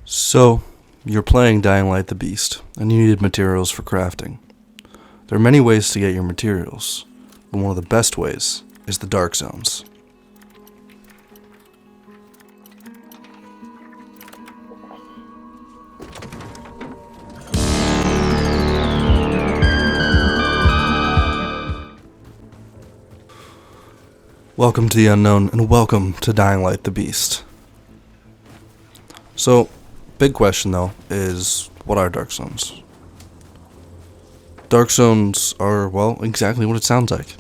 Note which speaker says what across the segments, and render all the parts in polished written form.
Speaker 1: So, you're playing Dying Light the Beast, and you needed materials for crafting. There are many ways to get your materials, but one of the best ways is the dark zones. Welcome to the unknown, and welcome to Dying Light the Beast. So, big question though is, what are dark zones? Dark zones are, well, exactly what it sounds like.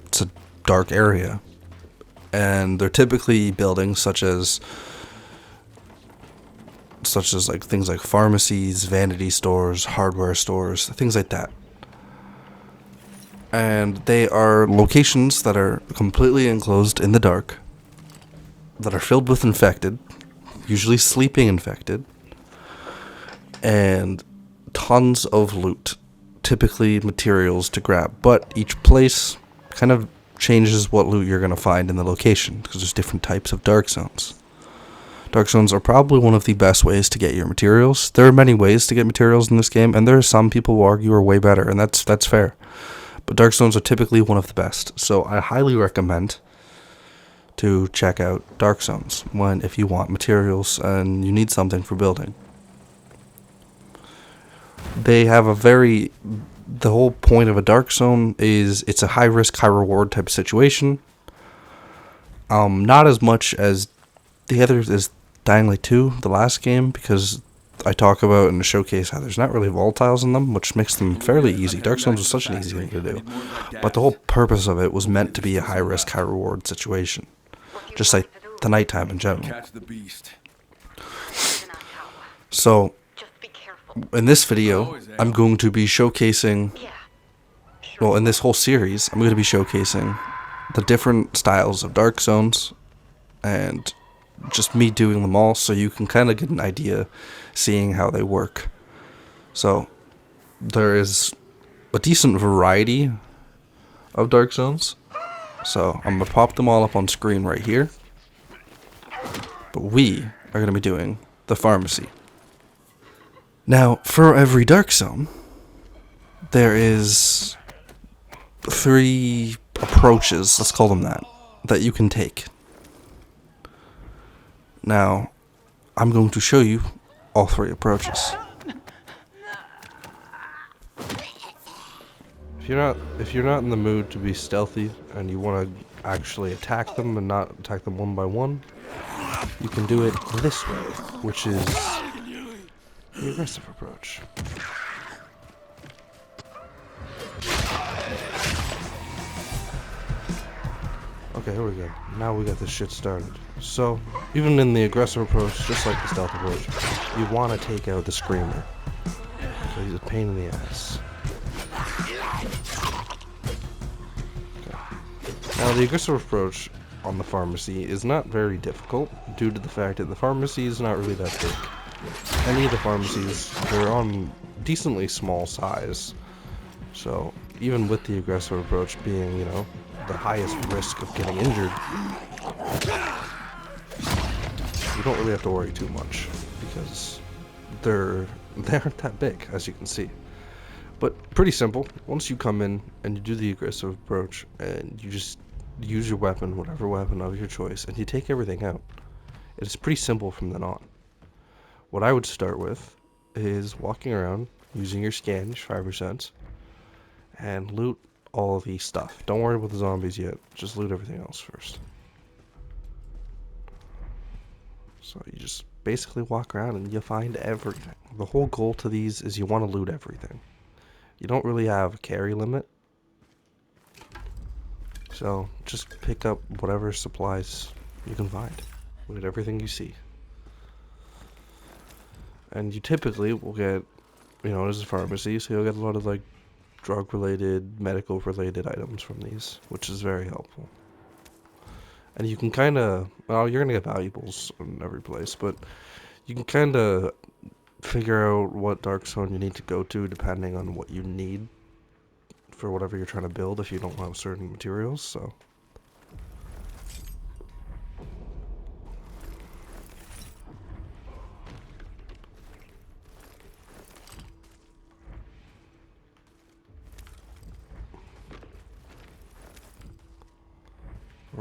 Speaker 1: It's a dark area. And they're typically buildings such as like things like pharmacies, vanity stores, hardware stores, things like that. And they are locations that are completely enclosed in the dark, that are filled with infected, usually sleeping infected, and tons of loot, typically materials to grab. But each place kind of changes what loot you're going to find in the location, because there's different types of dark zones. Dark zones are probably one of the best ways to get your materials. There are many ways to get materials in this game, and there are some people who argue are way better, and that's fair. But dark zones are typically one of the best, so I highly recommend to check out dark zones if you want materials and you need something for building. They have the whole point of a dark zone is it's a high risk, high reward type of situation. Not as much as the others as Dying Light 2, the last game, because I talk about in the showcase how there's not really volatiles in them, which makes them fairly easy. Dark zones was such an easy thing to do. But the whole purpose of it was meant to be a high risk, high reward situation. Just like the nighttime in general. So, in this video, I'm going to be showcasing, well, in this whole series, I'm going to be showcasing the different styles of dark zones, and just me doing them all so you can kind of get an idea seeing how they work. So, there is a decent variety of dark zones. So, I'm going to pop them all up on screen right here. But we are going to be doing the pharmacy. Now, for every dark zone, there is 3 approaches, let's call them that you can take. Now, I'm going to show you all 3 approaches. If you're not in the mood to be stealthy and you want to actually attack them and not attack them one by one, you can do it this way, which is the aggressive approach. Okay, here we go. Now we got this shit started. So, even in the aggressive approach, just like the stealth approach, you want to take out the screamer. So he's a pain in the ass. Okay. Now, the aggressive approach on the pharmacy is not very difficult, due to the fact that the pharmacy is not really that big. Any of the pharmacies, they're on decently small size. So, even with the aggressive approach being, the highest risk of getting injured, you don't really have to worry too much, because they aren't that big, as you can see. But pretty simple. Once you come in and you do the aggressive approach and you just use your weapon, whatever weapon of your choice, and you take everything out, it's pretty simple from then on. What I would start with is walking around using your scan, your fiber sense, and loot all the stuff. Don't worry about the zombies yet, just loot everything else first. So you just basically walk around and you find everything. The whole goal to these is you want to loot everything. You don't really have a carry limit, so just pick up whatever supplies you can find. Loot everything you see. And you typically will get, there's a pharmacy, so you'll get a lot of drug-related, medical-related items from these, which is very helpful. And you can you're going to get valuables in every place, but you can kind of figure out what dark zone you need to go to depending on what you need for whatever you're trying to build if you don't have certain materials, so.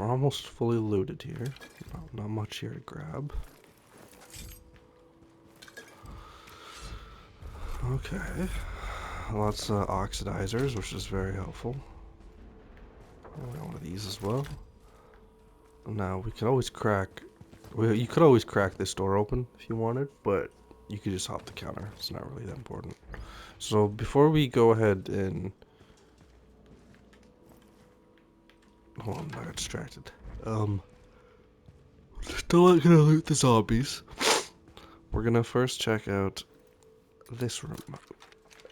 Speaker 1: we're almost fully looted here. Not much here to grab. Okay. Lots of oxidizers, which is very helpful. I got one of these as well. Now, we can always crack... Well, you could always crack this door open if you wanted, but you could just hop the counter. It's not really that important. So, before we go ahead and... Hold on, I got distracted. Still not gonna loot the zombies. We're gonna first check out this room.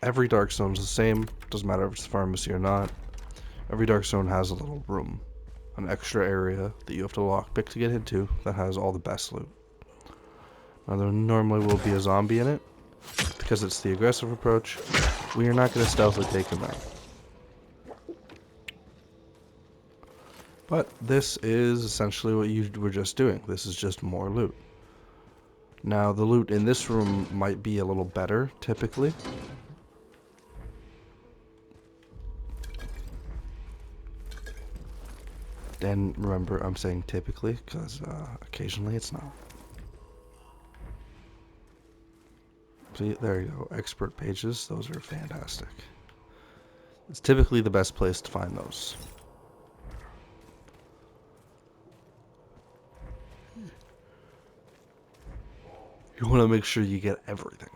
Speaker 1: Every dark zone's the same. Doesn't matter if it's the pharmacy or not. Every dark zone has a little room. An extra area that you have to lockpick to get into that has all the best loot. Now there normally will be a zombie in it. Because it's the aggressive approach, we are not going to stealthily take him out. But this is essentially what you were just doing. This is just more loot. Now the loot in this room might be a little better, typically. And remember, I'm saying typically, because occasionally it's not. See, there you go. Expert pages, those are fantastic. It's typically the best place to find those. You want to make sure you get everything.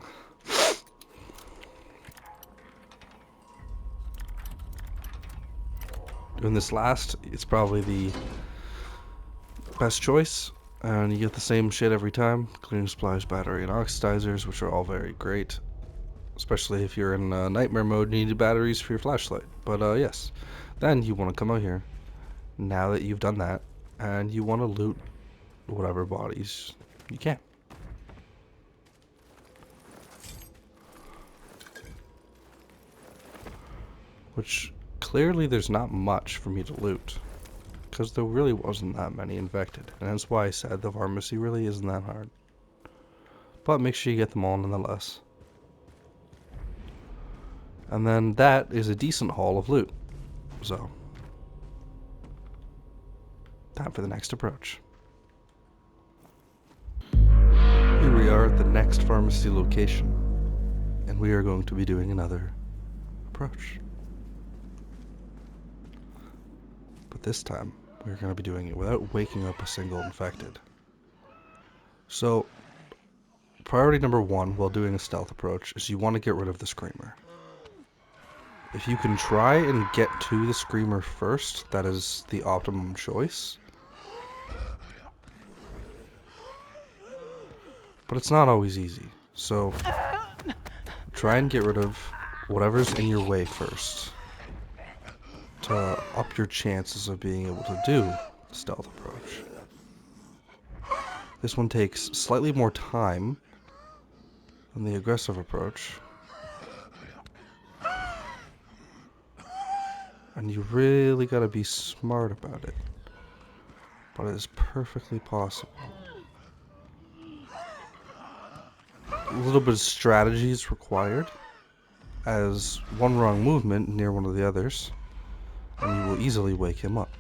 Speaker 1: Doing this last, it's probably the best choice, and you get the same shit every time. Cleaning supplies, battery, and oxidizers, which are all very great. Especially if you're in nightmare mode and you need batteries for your flashlight. But yes, then you want to come out here, now that you've done that, and you want to loot whatever bodies you can. Which, clearly there's not much for me to loot. Because there really wasn't that many infected. And that's why I said the pharmacy really isn't that hard. But make sure you get them all nonetheless. And then that is a decent haul of loot. So, time for the next approach. Here we are at the next pharmacy location. And we are going to be doing another approach. But this time, we're going to be doing it without waking up a single infected. So, priority number one while doing a stealth approach is you want to get rid of the screamer. If you can try and get to the screamer first, that is the optimum choice. But it's not always easy. So, try and get rid of whatever's in your way first, to up your chances of being able to do the stealth approach. This one takes slightly more time than the aggressive approach. And you really gotta be smart about it. But it is perfectly possible. A little bit of strategy is required, as one wrong movement near one of the others, and you will easily wake him up.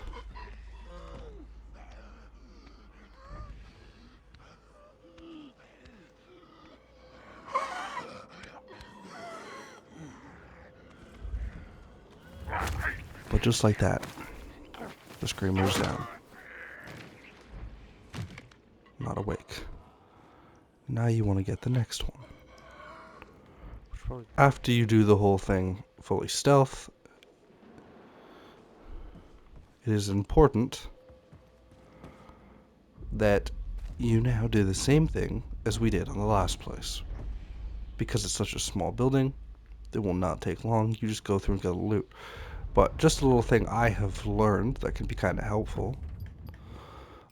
Speaker 1: But just like that, the screamer's down. Not awake. Now you want to get the next one. After you do the whole thing fully stealth, it is important that you now do the same thing as we did on the last place. Because it's such a small building, it will not take long. You just go through and get the loot. But just a little thing I have learned that can be kind of helpful.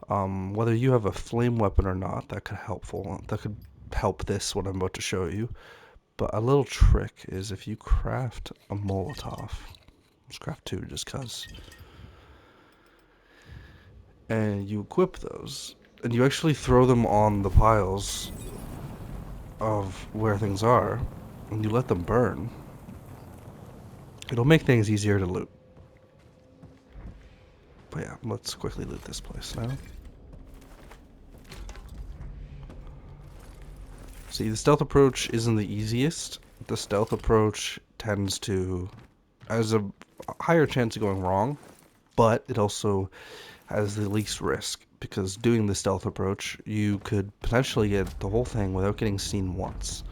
Speaker 1: Whether you have a flame weapon or not, that could help this, what I'm about to show you. But a little trick is if you craft a Molotov, let's craft two just cause, and you equip those, and you actually throw them on the piles of where things are, and you let them burn, it'll make things easier to loot. But yeah, let's quickly loot this place now. See, the stealth approach isn't the easiest. The stealth approach tends to has a higher chance of going wrong, but it also has the least risk, because doing the stealth approach, you could potentially get the whole thing without getting seen once.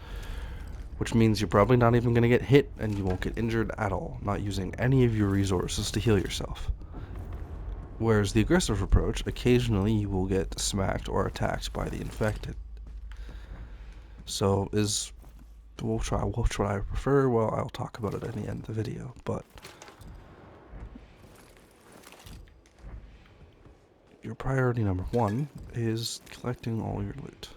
Speaker 1: Which means you're probably not even going to get hit, and you won't get injured at all, not using any of your resources to heal yourself. Whereas the aggressive approach, occasionally you will get smacked or attacked by the infected. So which one I prefer? Well, I'll talk about it at the end of the video, but your priority number 1 is collecting all your loot.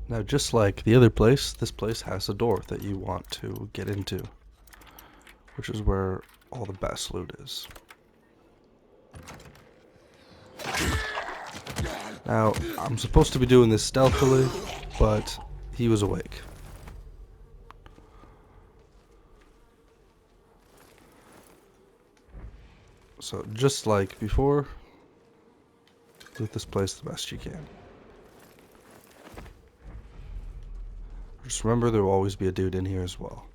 Speaker 1: Now, just like the other place, this place has a door that you want to get into, which is where all the best loot is. Now, I'm supposed to be doing this stealthily, but he was awake. So, just like before, loot this place the best you can. Just remember, there will always be a dude in here as well.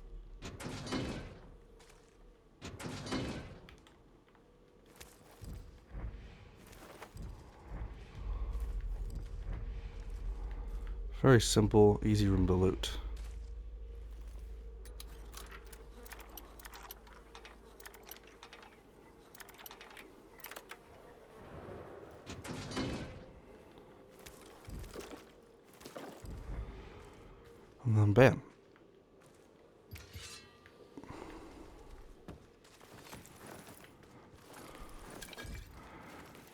Speaker 1: Very simple, easy room to loot. And then bam.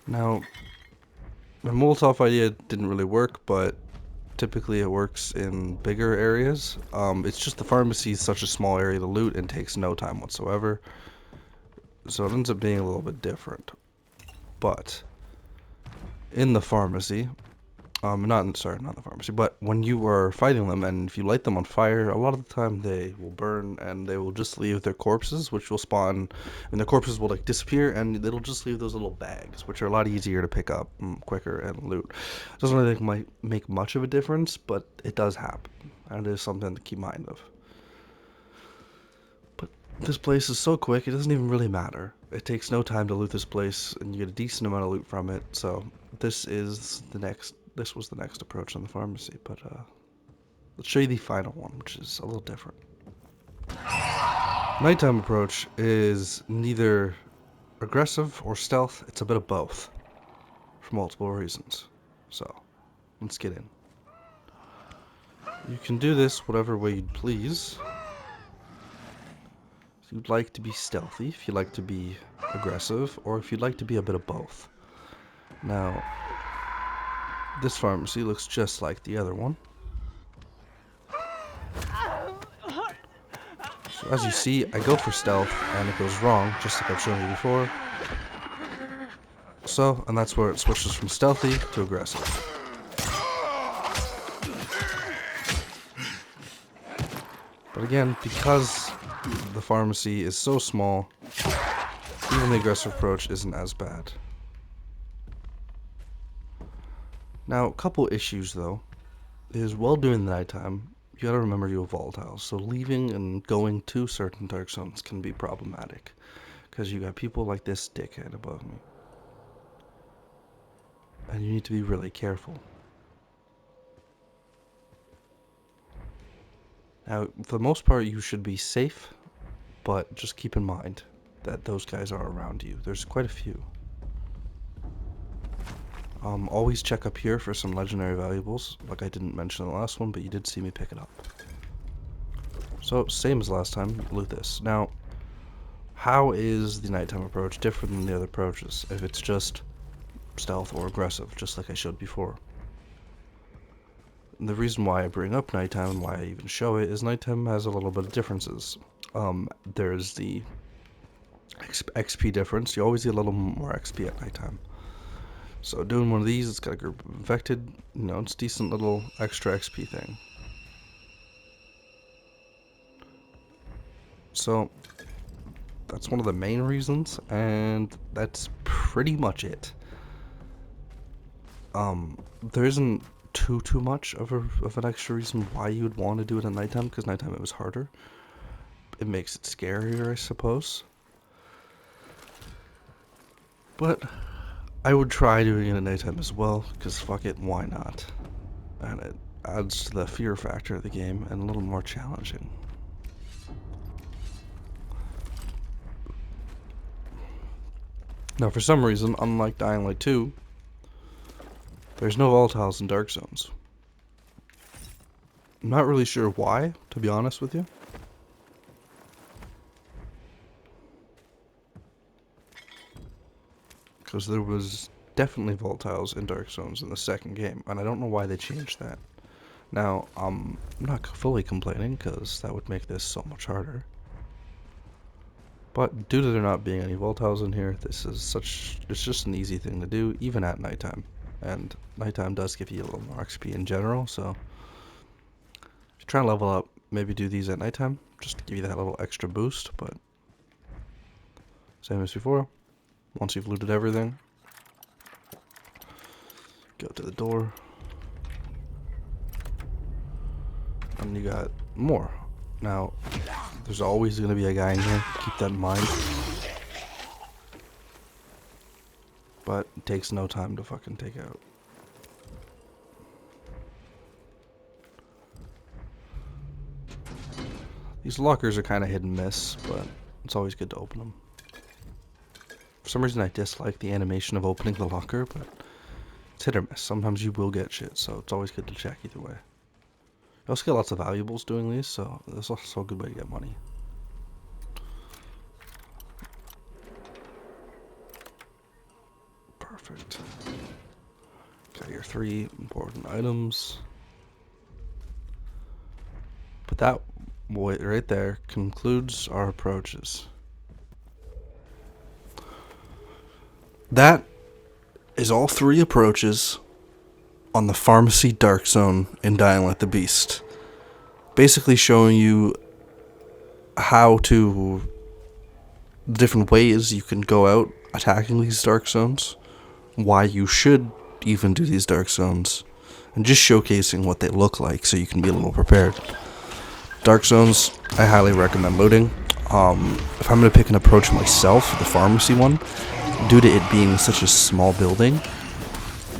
Speaker 1: Now, the Molotov idea didn't really work, but typically it works in bigger areas. It's just the pharmacy is such a small area to loot and takes no time whatsoever. So it ends up being a little bit different. But in the pharmacy, not in the pharmacy, but when you are fighting them, and if you light them on fire, a lot of the time they will burn, and they will just leave their corpses, which will spawn, and their corpses will like disappear, and it'll just leave those little bags, which are a lot easier to pick up quicker and loot. It doesn't really make much of a difference, but it does happen, and it is something to keep mind of. But this place is so quick, it doesn't even really matter. It takes no time to loot this place, and you get a decent amount of loot from it. So this was the next approach on the pharmacy, but let's show you the final one, which is a little different. Nighttime approach is neither aggressive or stealth, it's a bit of both, for multiple reasons. So, let's get in. You can do this whatever way you'd please. If you'd like to be stealthy, if you'd like to be aggressive, or if you'd like to be a bit of both. Now, this pharmacy looks just like the other one. So as you see, I go for stealth, and it goes wrong, just like I've shown you before. So, and that's where it switches from stealthy to aggressive. But again, because the pharmacy is so small, even the aggressive approach isn't as bad. Now, a couple issues though, is while doing the nighttime, you gotta remember you have volatiles, so leaving and going to certain dark zones can be problematic, because you got people like this dickhead above me. And you need to be really careful. Now, for the most part, you should be safe, but just keep in mind that those guys are around you. There's quite a few. Always check up here for some legendary valuables, like I didn't mention in the last one, but you did see me pick it up. So, same as last time, you loot this. Now, how is the nighttime approach different than the other approaches, if it's just stealth or aggressive, just like I showed before? And the reason why I bring up nighttime and why I even show it is nighttime has a little bit of differences. There's the XP difference. You always get a little more XP at nighttime. So doing one of these, it's got a group of infected, you know, it's a decent little extra XP thing. So that's one of the main reasons, and that's pretty much it. There isn't too much of an extra reason why you would want to do it at nighttime, because nighttime it was harder. It makes it scarier, I suppose. But I would try doing it at nighttime as well, because fuck it, why not? And it adds to the fear factor of the game and a little more challenging. Now, for some reason, unlike Dying Light 2, there's no volatiles in Dark Zones. I'm not really sure why, to be honest with you. Because there was definitely volatiles in Dark Zones in the second game, and I don't know why they changed that. Now, I'm not fully complaining, because that would make this so much harder. But due to there not being any volatiles in here, it's just an easy thing to do, even at nighttime. And nighttime does give you a little more XP in general, so if you're trying to level up, maybe do these at nighttime, just to give you that little extra boost. But same as before, once you've looted everything, go to the door, and you got more. Now, there's always going to be a guy in here, keep that in mind. But it takes no time to fucking take out. These lockers are kind of hit and miss, but it's always good to open them. For some reason I dislike the animation of opening the locker, but it's hit or miss. Sometimes you will get shit, so it's always good to check either way. You also get lots of valuables doing these, so that's also a good way to get money. Perfect. Got your 3 important items. But that right there concludes our approaches. That is all 3 approaches on the Pharmacy Dark Zone in Dying Light the Beast. Basically showing you how to, the different ways you can go out attacking these Dark Zones, why you should even do these Dark Zones, and just showcasing what they look like so you can be a little prepared. Dark Zones, I highly recommend looting. If I'm going to pick an approach myself, the Pharmacy one, due to it being such a small building,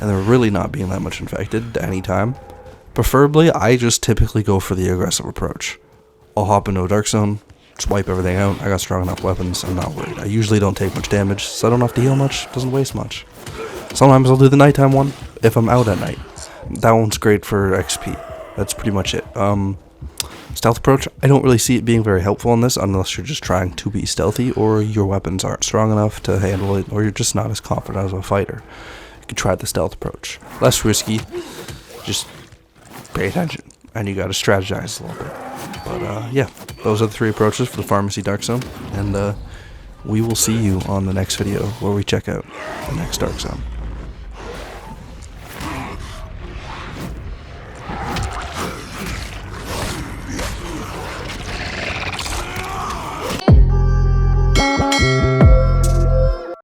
Speaker 1: and there really not being that much infected at any time, preferably, I just typically go for the aggressive approach. I'll hop into a Dark Zone, just wipe everything out. I got strong enough weapons, I'm not worried. I usually don't take much damage, so I don't have to heal much, doesn't waste much. Sometimes I'll do the nighttime one, if I'm out at night. That one's great for XP. That's pretty much it. Stealth approach, I don't really see it being very helpful in this, unless you're just trying to be stealthy, or your weapons aren't strong enough to handle it, or you're just not as confident as a fighter. You could try the stealth approach. Less risky, just pay attention, and you gotta strategize a little bit. But yeah, those are the 3 approaches for the Pharmacy Dark Zone, and we will see you on the next video where we check out the next Dark Zone.